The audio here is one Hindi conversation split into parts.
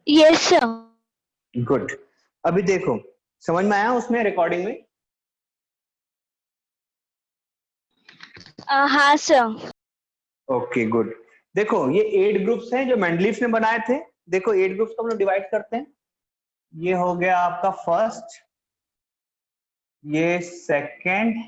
Yes sir. गुड। अभी देखो, समझ में आया उसमें रिकॉर्डिंग में? हाँ सर। Okay good. देखो ये 8 ग्रुप्स हैं जो मेंडलीफ ने बनाए थे। देखो 8 ग्रुप्स को हम लोग डिवाइड करते हैं। ये हो गया आपका फर्स्ट, ये सेकंड,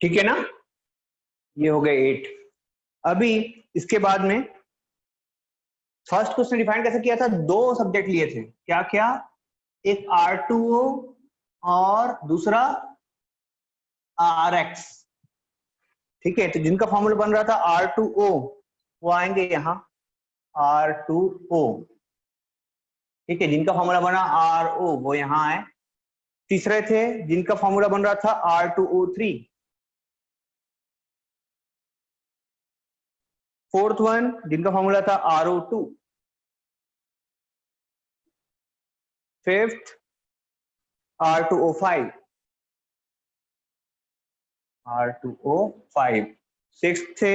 ठीक है ना? ये हो गए 8। अभी इसके बाद में फर्स्ट क्वेश्चन डिफाइन कैसे किया था? 2 सब्जेक्ट लिए थे। क्या क्या? एक R2O और दूसरा RX। ठीक है, तो जिनका फॉर्मूला बन रहा था R2O वो आएंगे यहाँ R2O। ठीक है, जिनका फॉर्मूला बना RO वो यहाँ आए। तीसरे थे जिनका फॉर्मूला बन रहा था R2O3। फोर्थ वन जिनका फॉर्मूला था RO2। Fifth R2O5। R2O5। Sixth थे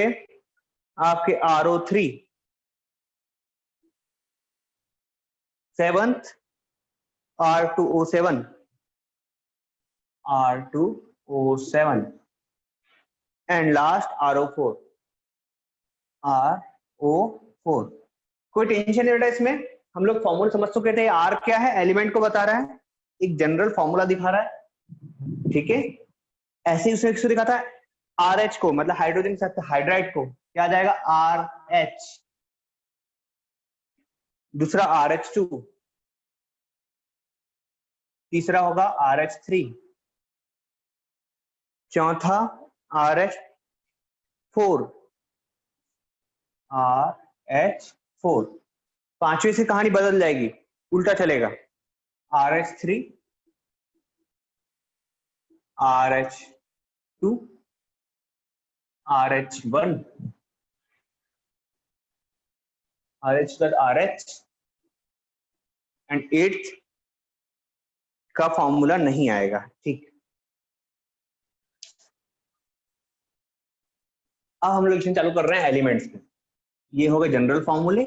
आपके RO3। Seventh R2O7। R2O7 and last RO4। RO4। कोई टेंशन नहीं बेटा इसमें, हम लोग फॉर्मूला समझ चुके थे। R क्या है? एलिमेंट को बता रहा है, एक जनरल फॉर्मूला दिखा रहा है। ठीक है, ऐसे ही उसे दिखाता है RH को, मतलब हाइड्रोजन के साथ हाइड्राइड को, क्या आ जाएगा? RH। दूसरा RH2। तीसरा होगा RH3। चौथा RH4। RH4। पांचवी से कहानी बदल जाएगी, उल्टा चलेगा। RH3, RH2, RH1, RH plus RH and 8th का फॉर्मूला नहीं आएगा। ठीक, अब हम लोग चालू कर रहे हैं एलिमेंट्स में। ये हो गए जनरल फॉर्मूले।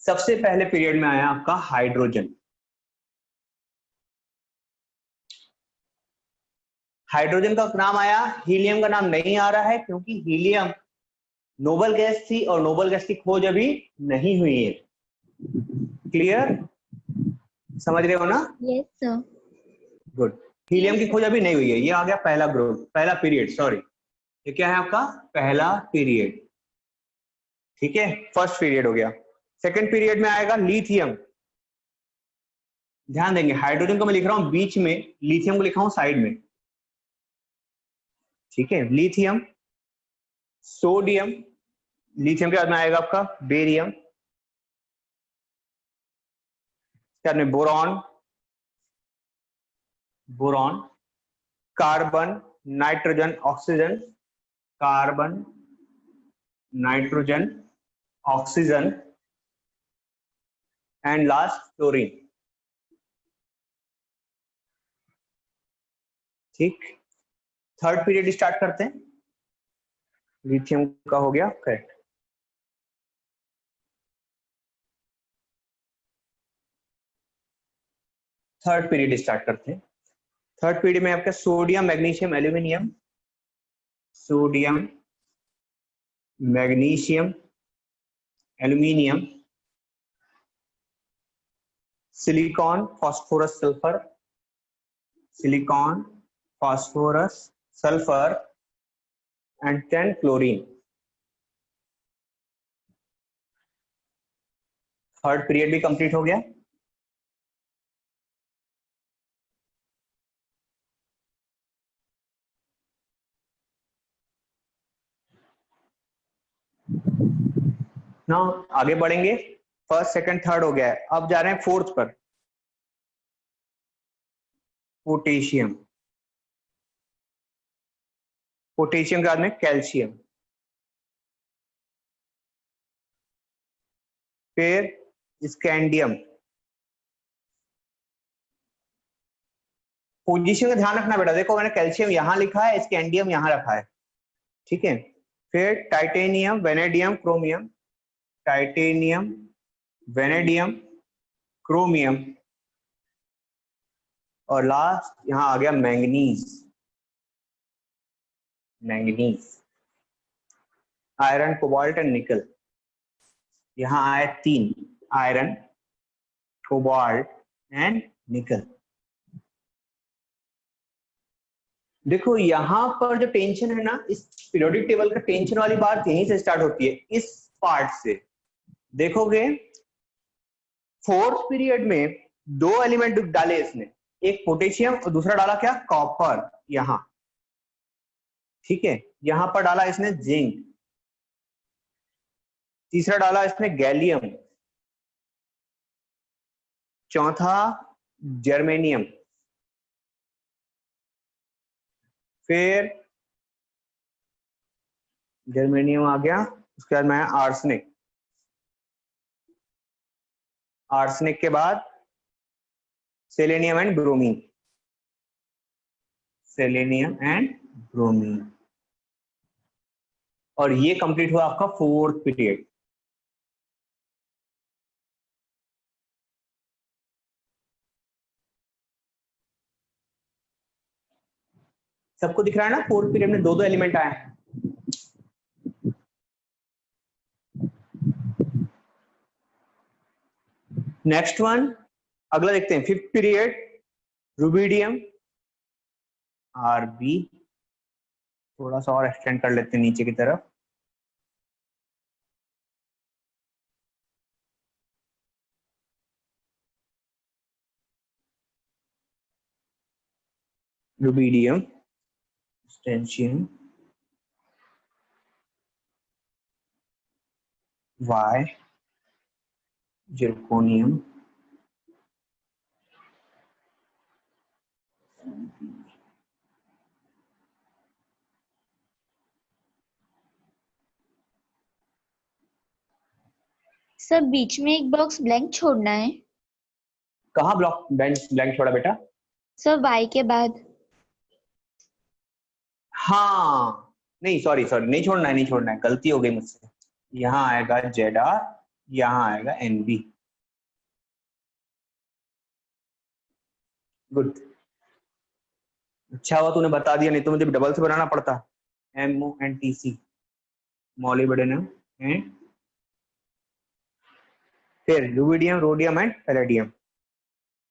सबसे पहले पीरियड में आया आपका हाइड्रोजन। हाइड्रोजन का नाम आया, हीलियम का नाम नहीं आ रहा है क्योंकि हीलियम नोबल गैस थी और नोबल गैस की खोज अभी नहीं हुई है। क्लियर? समझ रहे हो ना? Yes sir. गुड। हीलियम की खोज अभी नहीं हुई है। ये आ गया पहला ग्रुप, पहला पीरियड, सॉरी। ये क्या है आपका? पहला पीरियड। ठीक है, फर्स्ट पीरियड हो गया। सेकंड पीरियड में आएगा लिथियम। ध्यान देंगे, हाइड्रोजन को मैं लिख रहा हूं बीच में, लिथियम को लिखा हूं साइड में। ठीक है, लिथियम, सोडियम, लिथियम के बाद में आएगा आपका बेरियम, बाद में boron, boron, carbon, nitrogen, oxygen, carbon, nitrogen, oxygen and last fluorine. ठीक, थर्ड पीरियड स्टार्ट करते हैं। लिथियम का हो गया करेक्ट। थर्ड पीरियड स्टार्ट करते हैं। थर्ड पीरियड में आपका sodium, magnesium, aluminium, sodium, magnesium, aluminium, silicon, phosphorus, sulphur, silicon, phosphorus, sulphur and 10 chlorine. Third period भी कंप्लीट हो गया। ना आगे बढ़ेंगे, फर्स्ट सेकंड थर्ड हो गया है, अब जा रहे हैं फोर्थ पर। पोटेशियम, पोटेशियम के बाद में कैल्शियम, फिर स्कैंडियम। पोजीशन का ध्यान रखना बेटा, देखो मैंने कैल्शियम यहां लिखा है, स्कैंडियम यहां रखा है, ठीक है। फिर titanium, vanadium, chromium, titanium, vanadium, chromium, और लास्ट यहां आ गया manganese. Manganese, iron, cobalt and निकल। यहां आए 3, आयरन, कोबाल्ट एंड निकल। देखो यहां पर जो टेंशन है ना, इस पीरियोडिक टेबल का टेंशन वाली बात यहीं से स्टार्ट होती है, इस पार्ट से। देखोगे 4th पीरियड में 2 एलिमेंट डाले इसने, एक पोटेशियम और दूसरा डाला क्या, कॉपर, यहां, ठीक है। यहां पर डाला इसने जिंक, तीसरा डाला इसने गैलियम, चौथा जर्मेनियम, फिर जर्मेनियम आ गया, उसके बाद में आर्सेनिक, आर्सेनिक के बाद selenium and bromine, selenium and bromine. और ये कंप्लीट हुआ आपका 4th पीरियड। सबको दिख रहा है ना, 4th पीरियड में 2 एलिमेंट आए हैं। नेक्स्ट वन, अगला देखते हैं 5th पीरियड, रुबिडियम, आरबी, थोड़ा सा और एक्सटेंड कर लेते हैं नीचे की तरफ, रुबिडियम, स्टेंशियम, वाई, जिरकोनियम, सर बीच में एक बॉक्स ब्लैंक छोड़ना है। कहाँ ब्लॉक ब्लैंक छोड़ा बेटा? सर वाई के बाद। हाँ, नहीं सॉरी सॉरी, नहीं छोड़ना है, नहीं छोड़ना है, गलती हो गई मुझसे। यहाँ आएगा ZR, यहाँ आएगा NB। गुड, अच्छा हुआ तूने बता दिया, नहीं तो मुझे डबल से बनाना पड़ता। MONTC, मोलिब्डेनम एंड फिर rubidium, rhodium and palladium,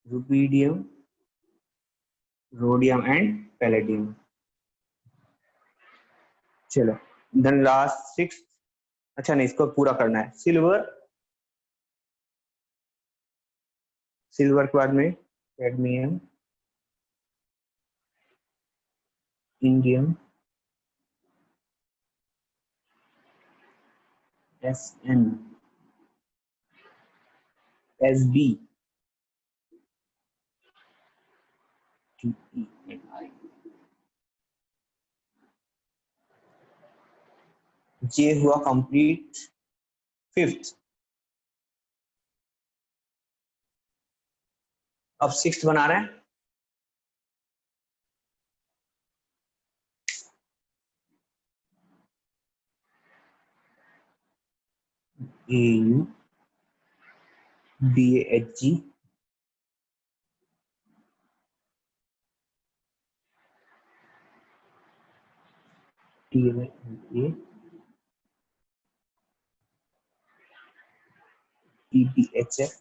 rubidium, rhodium and palladium. चलो देन लास्ट 6, अच्छा नहीं इसको पूरा करना है, सिल्वर, सिल्वर के बाद में cadmium, indium, SN, SB, TENI, ये हुआ कंप्लीट 5th। अब 6th बना रहे हैं। AU, BAHG, TLA, TBHF,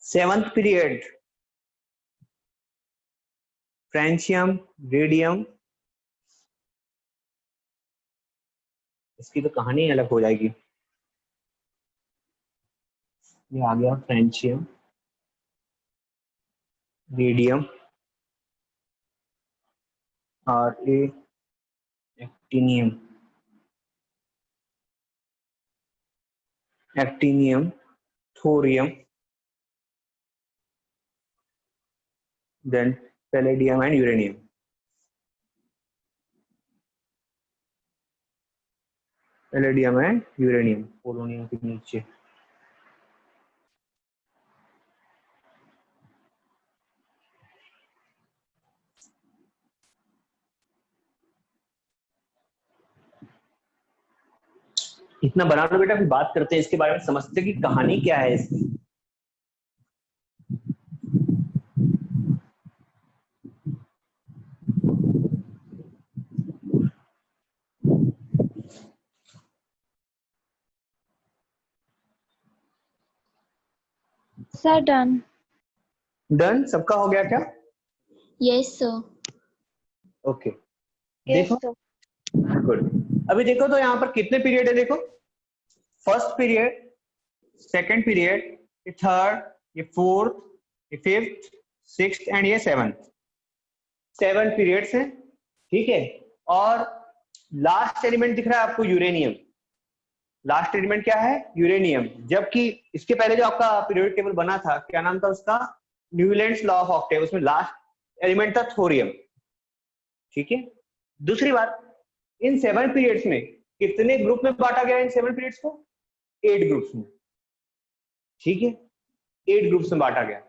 7th period francium, radium, इसकी तो कहानी अलग हो जाएगी। ये आ गया फ्रेंशियम, रेडियम और ये actinium, actinium, thorium, then palladium and uranium. Palladium and uranium polonium के नीचे। इतना बना लो बेटा, फिर बात करते हैं इसके बारे में, समझते हैं कि कहानी क्या है इसकी। Sir done. डन, सबका हो गया क्या? Yes sir. ओके देखो, गुड। अभी देखो तो यहाँ पर कितने पीरियड है, देखो फर्स्ट पीरियड, सेकंड पीरियड, ये थर्ड, ये फोर्थ, ये फिफ्थ, सिक्स्थ एंड ये सेवंथ। 7 पीरियड्स हैं, ठीक है। और लास्ट एलिमेंट दिख रहा है आपको यूरेनियम। लास्ट एलिमेंट क्या है? यूरेनियम। जबकि इसके पहले जो आपका पीरियोडिक टेबल बना था, क्या नाम था उसका? Newlands law of Octave. उसमें लास्ट एलिमेंट था थोरियम, ठीक है। दूसरी बात, इन 7 पीरियड्स में कितने ग्रुप में बांटा गया? इन 7 पीरियड्स को 8 ग्रुप्स में, ठीक है। 8 ग्रुप्स में बांटा गया।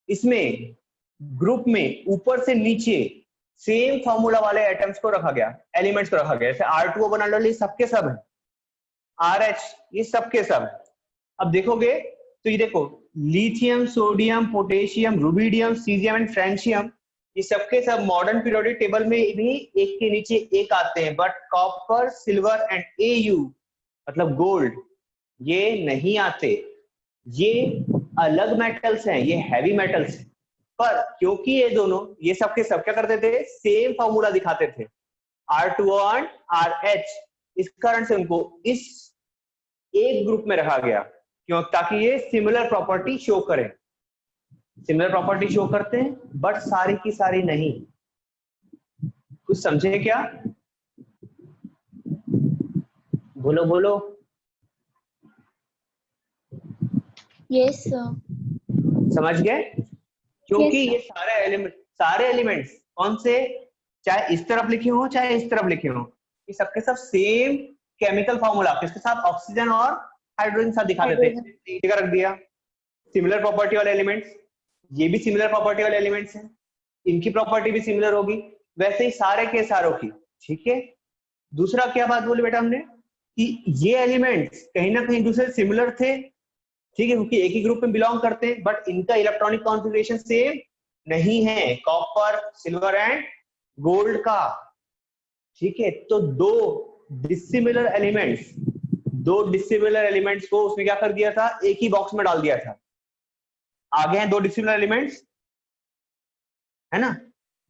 इसमें ग्रुप में ऊपर से नीचे सेम फॉर्मूला वाले एटम्स को रखा गया, एलिमेंट्स को रखा गया। जैसे R2O बना लो, ये सबके सब है, RH ये सबके सब है। अब देखोगे तो ये देखो, lithium, sodium, potassium, rubidium, caesium and francium, ये सबके सब मॉडर्न पीरियोडिक टेबल में भी एक के नीचे एक आते हैं। But copper, silver and AU मतलब गोल्ड, ये नहीं आते। ये अलग मेटल्स हैं, ये हैवी मेटल्स हैं। पर क्योंकि ये दोनों, ये सब के सब क्या करते थे? सेम फॉर्मूला दिखाते थे, R2O और RH। इस कारण से उनको इस एक ग्रुप में रखा गया, क्यों? ताकि ये सिमिलर प्रॉपर्टी शो करें। सिमिलर प्रॉपर्टी शो करते हैं, बट सारी की सारी नहीं। कुछ समझे क्या? बोलो बोलो। Yes sir. समझ गए? क्योंकि Yes, ये सारे एलिमेंट्स कौन से, चाहे इस तरफ लिखे हो चाहे इस तरफ लिखे हो, ये सबके सब सेम केमिकल फॉर्मूला किसके साथ? ऑक्सीजन और हाइड्रोजन साथ दिखा देते हैं। ठीक रख दिया। सिमिलर प्रॉपर्टी वाले एलिमेंट्स, ये भी सिमिलर प्रॉपर्टी वाले एलिमेंट्स हैं, इनकी प्रॉपर्टी भी सिमिलर होगी, वैसे ही सारे के सारों की, ठीक है। दूसरा क्या बात बोले बेटा हमने, कि ये एलिमेंट्स कहीं ना कहीं दूसरे सिमिलर थे, ठीक है, क्योंकि एक ही ग्रुप में बिलोंग करते हैं, बट इनका इलेक्ट्रॉनिक कॉन्फ़िगरेशन सेम नहीं है, कॉपर, सिल्वर एंड गोल्ड का, ठीक है। तो दो डिसिमिलर एलिमेंट्स को उसने क्या कर दिया था? एक ही बॉक्स में डाल दिया था। आगे हैं 2 डिसिमिलर एलिमेंट्स, है ना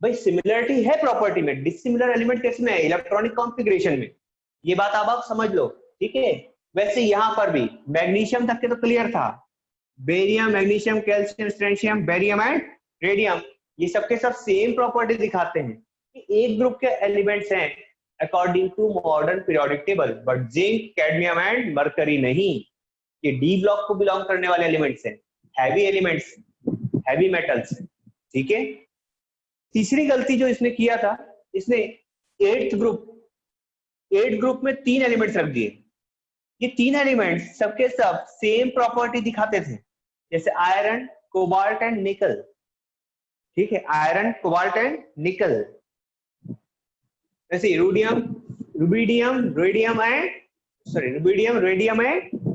भाई। सिमिलरिटी है प्रॉपर्टी में, डिसिमिलर एलिमेंट किस में? इलेक्ट्रॉनिक कॉन्फ़िगरेशन में। ये बात आप समझ लो, ठीक है। वैसे यहां पर भी मैग्नीशियम तक के तो क्लियर था, barium, magnesium, calcium, strontium, barium and radium, ये सबके सब सेम प्रॉपर्टी दिखाते हैं कि एक ग्रुप के एलिमेंट्स हैं according to modern periodic table, but zinc, cadmium and mercury नहीं। ये डी ब्लॉक को बिलोंग करने वाले एलिमेंट्स हैं, हैवी एलिमेंट्स, हैवी मेटल्स, ठीक है। तीसरी गलती जो इसने किया था, इसने 8 ग्रुप में 3 एलिमेंट्स रख दिए। ये 3 एलिमेंट्स सबके सब सेम प्रॉपर्टी दिखाते थे, जैसे आयरन, कोबाल्ट एंड निकल, ठीक है। Iron, cobalt and nickel. जैसे rubidium, radium and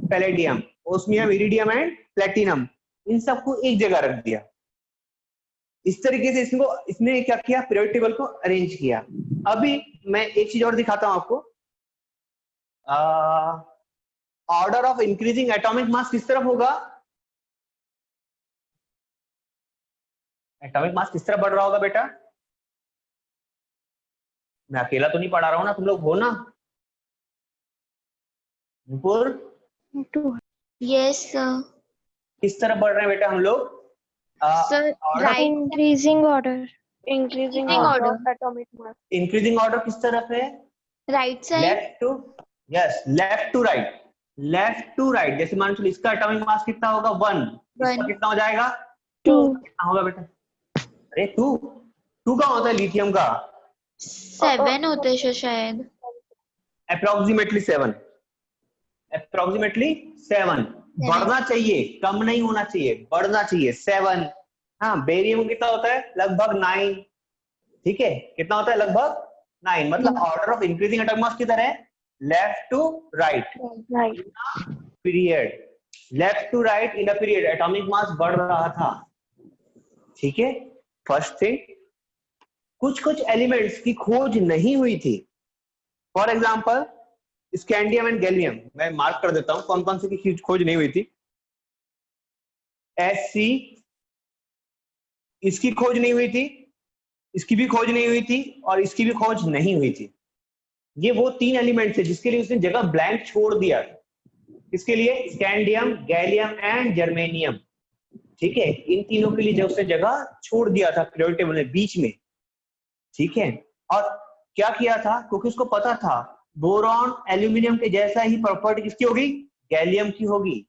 palladium, osmium, iridium and platinum, इन सबको एक जगह रख दिया। इस तरीके से इसने क्या किया? पीरियोडिक टेबल को अरेंज किया। अभी मैं एक चीज और दिखाता हूं आपको। ऑर्डर ऑफ इंक्रीजिंग एटॉमिक मास किस तरफ होगा? एटॉमिक मास किस तरह बढ़ रहा होगा बेटा? मैं अकेला तो नहीं पढ़ा रहा हूँ ना, तुम लोग हो ना? Nupur, yes sir. किस तरह बढ़ रहे हैं बेटा हम लोग? Sir order right, increasing order increasing हाँ। Order, of atomic mass. Increasing order किस तरफ है? Right side. Left to, yes left to right, left to right. जैसे मान चलो इसका एटॉमिक मास कितना होगा? 1, इसका कितना हो जाएगा? 2 कितना होगा बेटा? अरे 2 का होता है लिथियम का? 7 होते हैं शायद। Approximately 7, approximately 7। बढ़ना चाहिए, कम नहीं होना चाहिए, बढ़ना चाहिए 7। हाँ, बेरियम कितना होता है? लगभग 9। ठीक है, कितना होता है? लगभग 9। मतलब order of increasing atomic mass किधर है? Left to right right. Period, left to right in a period atomic mass बढ़ रहा था। ठीक है, फर्स्ट थिंग, कुछ एलिमेंट्स की खोज नहीं हुई थी। For example scandium and gallium, मैं मार्क कर देता हूं कौन कौन से की खोज नहीं हुई थी। Sc, इसकी खोज नहीं हुई थी, इसकी भी खोज नहीं हुई थी, और इसकी भी खोज नहीं हुई थी। ये वो 3 एलिमेंट्स है जिसके लिए उसने जगह ब्लैंक छोड़ दिया। इसके लिए स्कैंडियम, गैलियम एंड जर्मेनियम। ठीक है, इन तीनों के लिए जो उसने जगह छोड़ दिया था पीरियोडिक टेबल में बीच में। ठीक है, और क्या किया था? क्योंकि उसको पता था बोरॉन एल्यूमिनियम के जैसा ही प्रॉपर्टी किसकी होगी? गैलियम की होगी।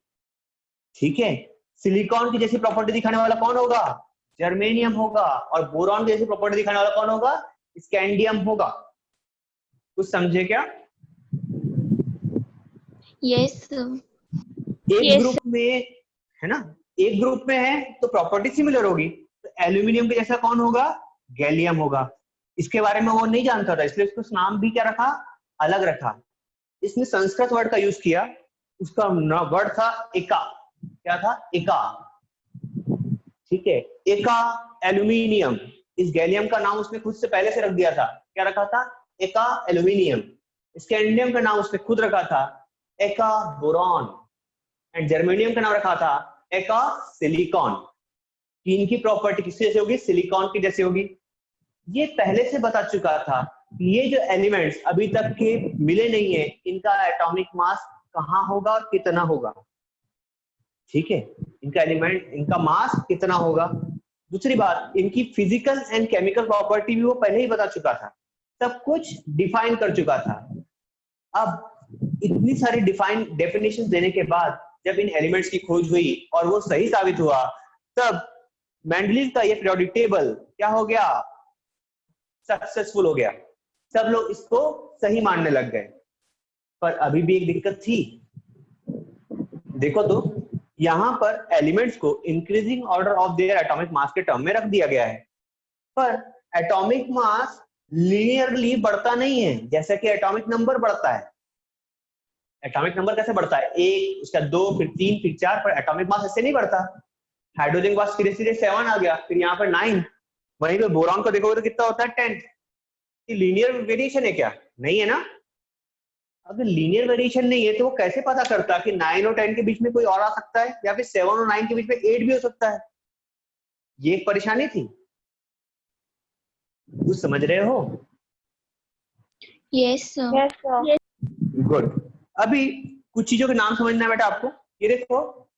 ठीक है, सिलिकॉन की जैसी प्रॉपर्टी दिखाने वाला कौन होगा? जर्मेनियम होगा। और बोरॉन की जैसी प्रॉपर्टी दिखाने वाला कौन होगा? स्कैंडियम होगा। कुछ समझे क्या? यस एक ग्रुप में है ना, एक ग्रुप में है तो प्रॉपर्टी सिमिलर होगी। तो एल्यूमिनियम के जैसा कौन होगा? गैलियम होगा। इसके बारे में वो नहीं जानता था, इसलिए उसको नाम भी क्या रखा? अलग रखा। इसने संस्कृत वर्ड का यूज किया, उसका वर्ड था एका। क्या था? एका। ठीक है, एका एल्यूमिनियम, इस गैलियम का नाम उसने खुद से पहले से रख दिया था। क्या रखा था? एका एल्यूमिनियम। स्कैंडियम का नाम उसने खुद रखा था एका बोरॉन, एंड जर्मेनियम का नाम रखा था एका सिलिकॉन। इनकी प्रॉपर्टी किसके जैसे होगी? सिलिकॉन की जैसे होगी। ये पहले से बता चुका था कि ये जो एलिमेंट्स अभी तक के मिले नहीं है, इनका एटॉमिक मास कहाँ होगा और कितना होगा। ठीक है, इनका एलिमेंट, इनका मास कितना होगा। दूसरी बात, इनकी फिजिकल एंड केमिकल प्रॉपर्टी भी वो पहले ही बता चुका था, सब कुछ डिफाइन कर चुका था। अब इतनी सारी डिफाइन डेफिनेशन देने के बाद जब इन एलिमेंट्स की खोज हुई और वो सही साबित हुआ, तब मेंडलीव का ये पीरियोडिक टेबल क्या हो गया? सक्सेसफुल हो गया। सब लोग इसको सही मानने लग गए। पर अभी भी एक दिक्कत थी। देखो तो, यहां पर एलिमेंट्स को increasing order of their atomic mass के टर्म में रख दिया गया है, पर एटॉमिक मास लीनियरली बढ़ता नहीं है जैसे कि एटॉमिक नंबर बढ़ता है। एटॉमिक नंबर कैसे बढ़ता है? 1, उसका 2, फिर 3, फिर 4, पर एटॉमिक मास ऐसे नहीं बढ़ता। हाइड्रोजन पास सीधे सीधे 7 आ गया, फिर यहाँ पर 9, वहीं पे बोरॉन को देखोगे तो कितना होता है? 10। ये लीनियर वेरिएशन है क्या? नहीं है ना। अगर लीनियर वेरिएशन नहीं है तो वो कैसे पता करता कि 9 और 10 के बीच में कोई और आ सकता है, या फिर 7 और 9 के बीच में 8 भी हो सकता है? ये एक परेशानी थी। कुछ समझ रहे हो? Yes yes sir. गुड। अभी कुछ चीजों के नाम समझना है बेटा आपको। ये देखो,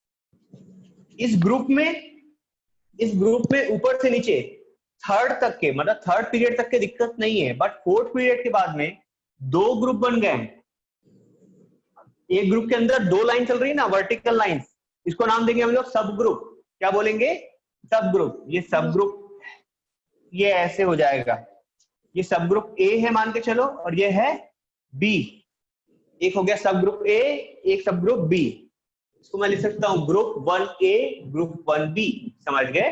इस ग्रुप में ऊपर से नीचे थर्ड तक के, मतलब थर्ड पीरियड तक के दिक्कत नहीं है, बट फोर्थ पीरियड के बाद में 2 ग्रुप बन गए। एक ग्रुप के अंदर 2 लाइन चल रही है ना, वर्टिकल लाइन, इसको नाम देंगे हम लोग सब ग्रुप। क्या बोलेंगे? सब ग्रुप। ये सब ग्रुप ये ऐसे हो जाएगा, ये सब ग्रुप ए है मान के चलो, और ये है बी। एक हो गया सब ग्रुप ए, एक सब ग्रुप बी। इसको मैं लिख सकता हूं ग्रुप 1A, ग्रुप 1B। समझ गए?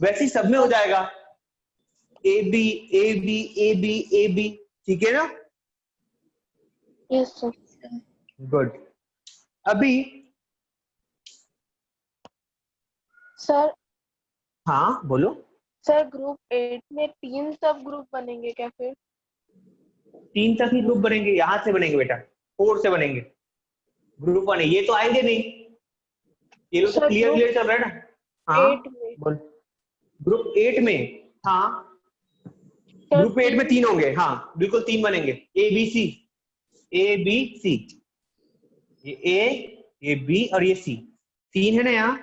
वैसे ही सब में हो जाएगा, A B A B A B A B. ठीक है ना? Yes sir. गुड। अभी सर हाँ बोलो। सर ग्रुप 8 में 3 सब ग्रुप बनेंगे क्या फिर? 3 तक ही ग्रुप बनेंगे, यहां से बनेंगे बेटा, 4 से बनेंगे। ग्रुप 1 है, ये तो आएंगे नहीं, ये लोग तो सर क्लियर ग्रुप क्लियर चल रहा है ना। हाँ 8 में बोल। ग्रुप 8 में, हाँ ग्रुप 8 में 3 होंगे, हाँ बिल्कुल 3 बनेंगे, ए बी सी, ये ए, ये बी और ये सी, 3 है ना यहाँ।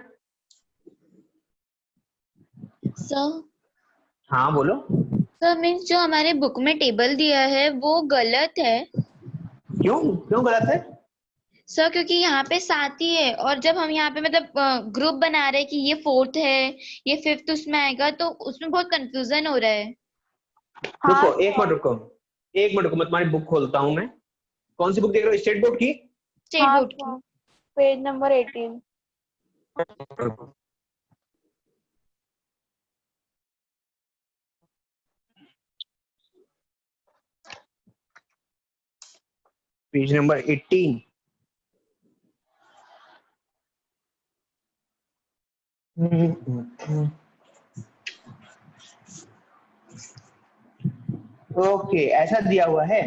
सर हाँ बोलो। सर मीन्स जो हमारे बुक में टेबल दिया है वो गलत है। क्यों क्यों गलत है? सर क्योंकि यहाँ पे 7 ही है, और जब हम यहाँ पे मतलब ग्रुप बना रहे हैं कि ये 4th है, ये 5th उसमें आएगा, तो उसमें बहुत कंफ्यूजन हो रहा है। हाँ रुको एक मिनट रुको, एक मिनट रुको, मैं तुम्हारी बुक खोलता हूँ। मैं कौन सी बुक देख रहे हो, स्टेट बोर्ड की? स्टेट हाँ बोर्ड की। Page number 18। Page number 18। Okay ऐसा दिया हुआ है।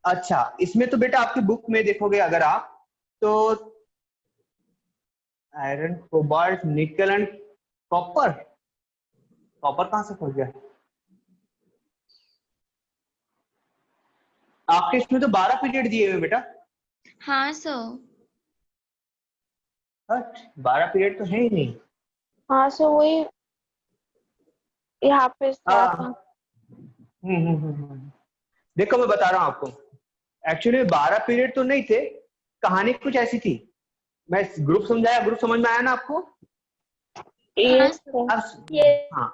अच्छा इसमें तो बेटा आपकी बुक में देखोगे अगर आप, तो आयरन, कोबाल्ट, निकल एंड कॉपर, कॉपर कहां से खोल गया आपके? इसमें तो 12 पीरियड दिए हुए बेटा। हाँ सर। बट 12 पीरियड तो है ही नहीं। हाँ सर वही यहाँ पे हाँ साथ है। देखो मैं बता रहा हूँ आपको, एक्चुअली 12 पीरियड तो नहीं थे, कहानी कुछ ऐसी थी। मैं ग्रुप समझाया, ग्रुप समझ में आया ना आपको? ये हाँ सर अब हाँ,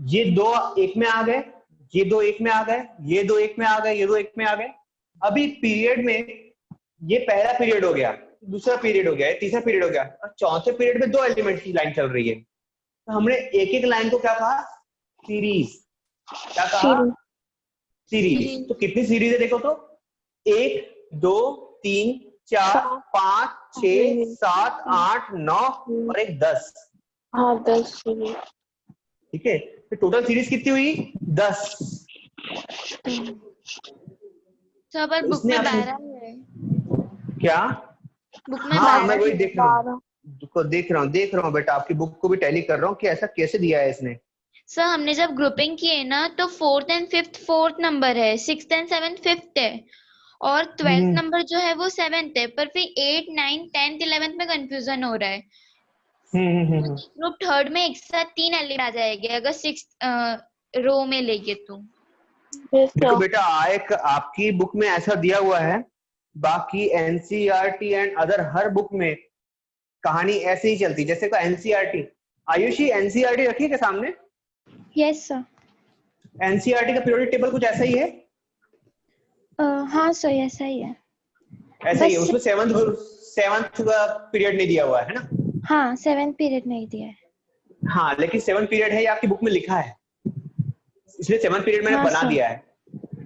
ये 2 एक में आ गए, ये 2 एक में आ गए, ये 2 एक में आ गए, ये 2 एक में आ गए। अभी पीरियड में ये पहला पीरियड हो गया, दूसरा पीरियड हो गया, ये तीसरा पीरियड हो गया, और चौथे पीरियड में 2 एलिमेंट की लाइन चल रही है। तो हमने एक एक लाइन को क्या कहा? सीरीज। क्या कहा? सीरीज। तो कितनी सीरीज है देखो तो, 1 2 3 4 5 6 7 8 9 और एक 10। हाँ 10 सीरीज। ठीक है, तो टोटल सीरीज कितनी हुई? 10। सर पर बुक इसने में अपने 12 है। क्या? बुक में हाँ 12 मैं वही है। देख रहा हूँ देख रहा हूँ बेटा, आपकी बुक को भी टैली कर रहा हूँ कि ऐसा कैसे दिया है इसने। सर हमने जब ग्रुपिंग की है ना, तो 4th and 5th 4th number है, 6th एंड 7th 5th है, और 12th नंबर जो है वो 7th है, पर फिर 8 9 10th 11th में कंफ्यूजन हो रहा है। ग्रुप 3rd में एक साथ 3 एलिमेंट आ जाएंगे अगर 6th रो में लेंगे तो। देखो बेटा एक आपकी बुक में ऐसा दिया हुआ है, बाकी NCERT and other her book में कहानी ऐसे ही चलती, जैसे को एनसीईआरटी, आयुषी एनसीईआरटी रखी है क्या सामने? Yes sir. एनसीईआरटी का पीरियोडिक टेबल कुछ ऐसा ही है? हाँ सर ऐसा ही है। ऐसा ही है, बस उसमें सेवंथ का पीरियड नहीं दिया हुआ है ना? हाँ 7th पीरियड नहीं दिया है। हाँ लेकिन 7 पीरियड है, ये आपकी बुक में लिखा है, इसलिए 7 पीरियड मैंने हाँ बना सर। दिया है।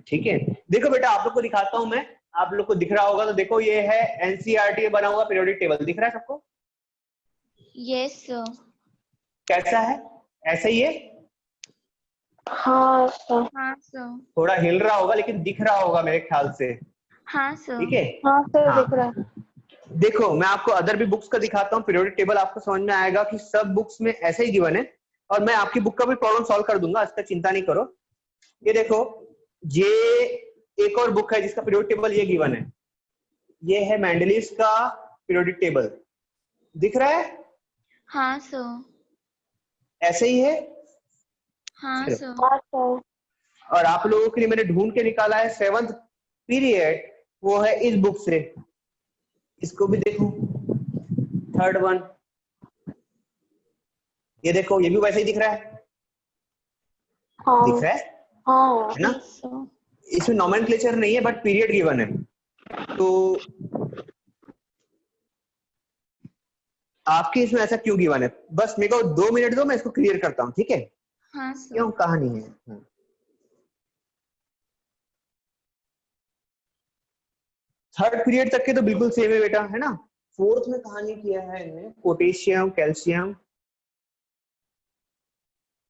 ठीक है, देखो बेटा आप लोग को दिखाता हूं मैं, आप लोग को दिख रहा होगा तो देखो, ये है एनसीईआरटी बना हुआ पीरियोडिक टेबल, दिख रहा है सबको? Yes sir. कैसा है? ऐसा ही है? हाँ सर। हाँ सर। थोड़ा हिल रहा होगा लेकिन दिख रहा होगा मेरे ख्याल से। हाँ सर। ठीक है, हाँ सर हाँ दिख रहा है। देखो मैं आपको अदर भी बुक्स का दिखाता हूँ, पीरियोडिक टेबल आपको समझ में आएगा कि सब बुक्स में ऐसे ही गिवन है, और मैं आपकी बुक का भी प्रॉब्लम सॉल्व कर दूंगा, इसका चिंता नहीं करो। ये देखो, ये एक और बुक है जिसका पीरियोडिक टेबल ये गिवन है, ये है मेंडलीव का पीरियोडिक टेबल, दिख रहा है? हाँ सर। ऐसे ही है। हाँ सर। हाँ सर। और आप लोगों के लिए मैंने ढूंढ के निकाला है 7th पीरियड, वो है इस बुक से, इसको भी देखो, 3rd वन, ये देखो ये भी वैसे ही दिख रहा है। हाँ दिख रहा हाँ है ना? इसमें नोमेनक्लेचर नहीं है बट पीरियड गिवन है। तो आपके इसमें ऐसा क्यों गिवन है? बस मेरे को 2 मिनट दो, मैं इसको क्लियर करता हूँ, ठीक है? हाँ सर। क्यों कहानी है। थर्ड पीरियड तक के तो बिल्कुल सेम है बेटा, है ना? 4th में कहानी किया है इन्होंने, पोटेशियम, कैल्शियम,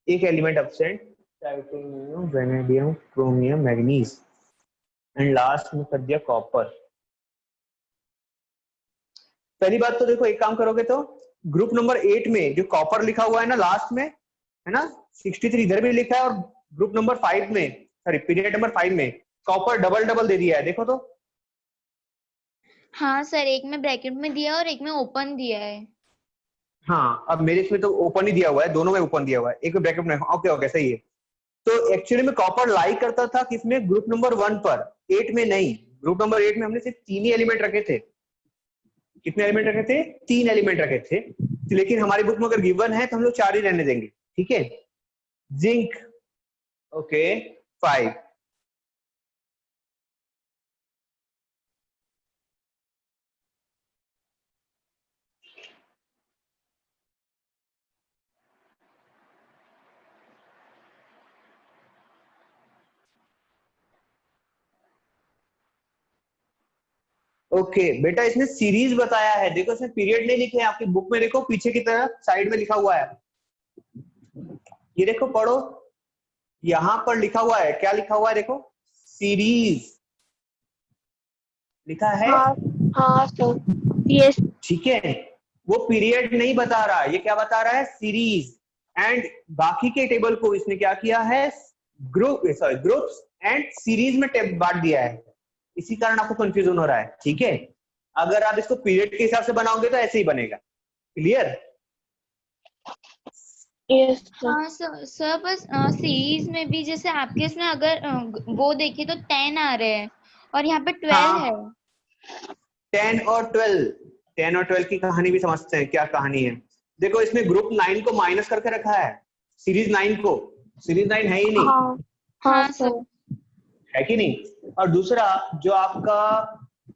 एक element absent, titanium, vanadium, chromium, manganese, and last में कर दिया कॉपर। पहली बात तो देखो, एक काम करोगे तो ग्रुप नंबर 8 में जो कॉपर लिखा हुआ है ना लास्ट में, है ना, 63 इधर भी लिखा है, और ग्रुप नंबर 5 में, सॉरी पीरियड नंबर 5 में कॉपर डबल डबल दे दिया है, देखो तो। हाँ सर, एक में ब्रैकेट में दिया और एक में ओपन दिया है। हाँ, अब मेरे इसमें तो ओपन ही दिया हुआ है, दोनों में ओपन दिया हुआ है, एक में ब्रैकेट में। ओके ओके, सही है। तो एक्चुअली में कॉपर लाई करता था किसमें, ग्रुप नंबर 1 पर, 8 में नहीं। ग्रुप नंबर 8 में हमने सिर्फ 3 ही एलिमेंट रखे थे। कितने एलिमेंट रखे थे? 3 एलिमेंट रखे थे, लेकिन हमारी बुक में अगर गिवन है तो हम लोग 4 ही रहने देंगे, ठीक है। Zinc, okay 5। ओके बेटा, इसने सीरीज बताया है, देखो इसमें पीरियड नहीं लिखे हैं आपकी बुक में, देखो पीछे की तरफ साइड में लिखा हुआ है, ये देखो पढ़ो, यहां पर लिखा हुआ है, क्या लिखा हुआ है देखो, सीरीज लिखा है। हाँ सर, यस। ठीक है, वो पीरियड नहीं बता रहा, ये क्या बता रहा है, सीरीज। एंड बाकी के टेबल को इसने क्या किया है, ग्रुप्स एंड सीरीज में बांट दिया है, इसी कारण आपको कंफ्यूजन हो रहा है, ठीक है। अगर आप इसको पीरियड के हिसाब से बनाओगे तो ऐसे ही बनेगा, क्लियर। Yes sir. हाँ सर बस सीरीज में भी जैसे आपके इसमें अगर वो देखे तो 10 आ रहे हैं और यहाँ पे 12 है। 10 और 12 की कहानी भी समझते हैं, क्या कहानी है। देखो इसमें ग्रुप 9 को माइनस करके रखा है, सीरीज 9 को, सीरीज 9 है ही नहीं, हाँ हाँ सर। है कि नहीं। और दूसरा जो आपका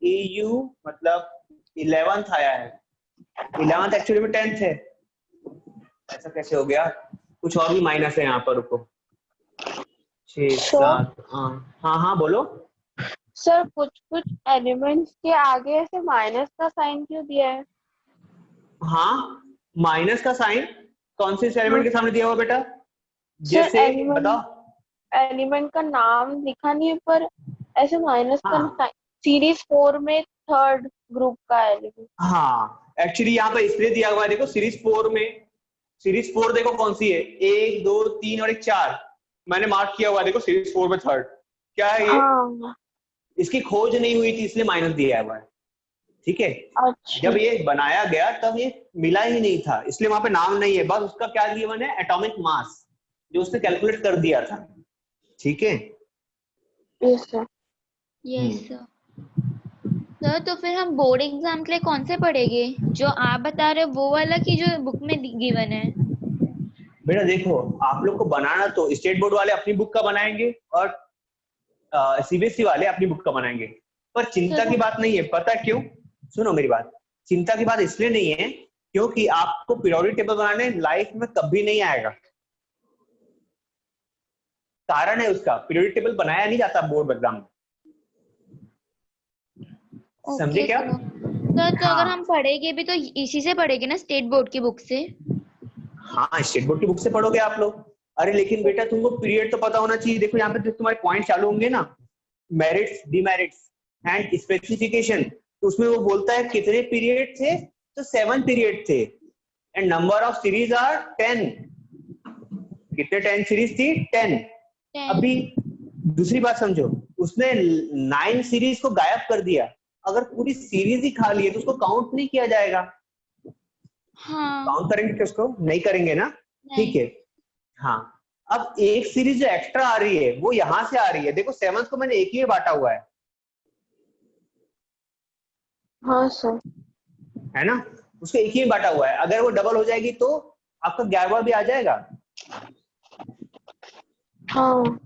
AU मतलब 11th आया है, 11th एक्चुअली में 10th है, ऐसा कैसे हो गया, कुछ और भी माइनस है यहाँ पर, रुको 6 7, हाँ हाँ बोलो। सर कुछ एलिमेंट्स के आगे ऐसे माइनस का साइन क्यों दिया है? हाँ, माइनस का साइन कौन से एलिमेंट के सामने दिया हुआ बेटा, सर जैसे बताओ। एलिमेंट का नाम लिखा नहीं है, पर ऐसे माइनस का हाँ साइन। सीरीज 4 में थर्ड ग्रुप का एलिमेंट। हाँ, एक्चुअली यहाँ पर इसलिए दिया हुआ है, देखो सीरीज 4 में, सीरीज 4 देखो कौन सी है, 1 2 3 और 1 4, मैंने मार्क किया हुआ है, देखो सीरीज 4 में थर्ड, क्या है ये, हाँ इसकी खोज नहीं हुई थी इसलिए माइनस दिया हुआ है, ठीक है। अच्छा। जब ये बनाया गया तब ये मिला ही नहीं था, इसलिए वहां पे नाम नहीं है, बस उसका क्या गिवन है, एटॉमिक मास, जो उसने कैलकुलेट कर दिया था, ठीक है। Yes sir. Yes sir. Sir तो फिर हम बोर्ड एग्जाम के लिए कौन से पढ़ेंगे, जो आप बता रहे हो वो वाला की जो बुक में गिवन है? बेटा देखो, आप लोग को बनाना तो स्टेट बोर्ड वाले अपनी बुक का बनाएंगे और CBSE वाले अपनी बुक का बनाएंगे, पर चिंता की बात नहीं है, पता क्यों, सुनो मेरी बात, चिंता की बात इसलिए नहीं है क्योंकि आपको पीरियोडिक टेबल बनाने लाइफ में कभी नहीं आएगा, कारण है उसका, पीरियोडिक टेबल बनाया नहीं जाता बोर्ड एग्जाम में, समझे क्या। सर तो अगर हम पढ़ेंगे भी तो इसी से पढ़ेंगे ना, स्टेट बोर्ड की बुक से? हाँ, स्टेट बोर्ड की बुक से पढ़ोगे आप लोग। अरे लेकिन बेटा तुमको पीरियड तो पता होना चाहिए, देखो यहाँ पे जो तुम्हारे पॉइंट चालू होंगे ना, मेरिट्स डिमेरिट्स एंड स्पेसिफिकेशन, तो उसमें वो बोलता है कितने पीरियड थे, तो 7 पीरियड थे, and number of series are 10, कितने 10 सीरीज थी, 10। अभी दूसरी बात समझो, उसने 9 सीरीज को गायब कर दिया, अगर पूरी सीरीज ही खा ली है तो उसको काउंट नहीं किया जाएगा। हाँ। काउंट करेंगे कि उसको नहीं करेंगे ना, ठीक है। हाँ, अब एक सीरीज जो एक्स्ट्रा आ रही है वो यहां से आ रही है, देखो 7th को मैंने एक ही बांटा हुआ है, हाँ सर। है ना, उसको एक ही बांटा हुआ है, अगर वो डबल हो जाएगी तो आपका 11वां भी आ जाएगा, हाँ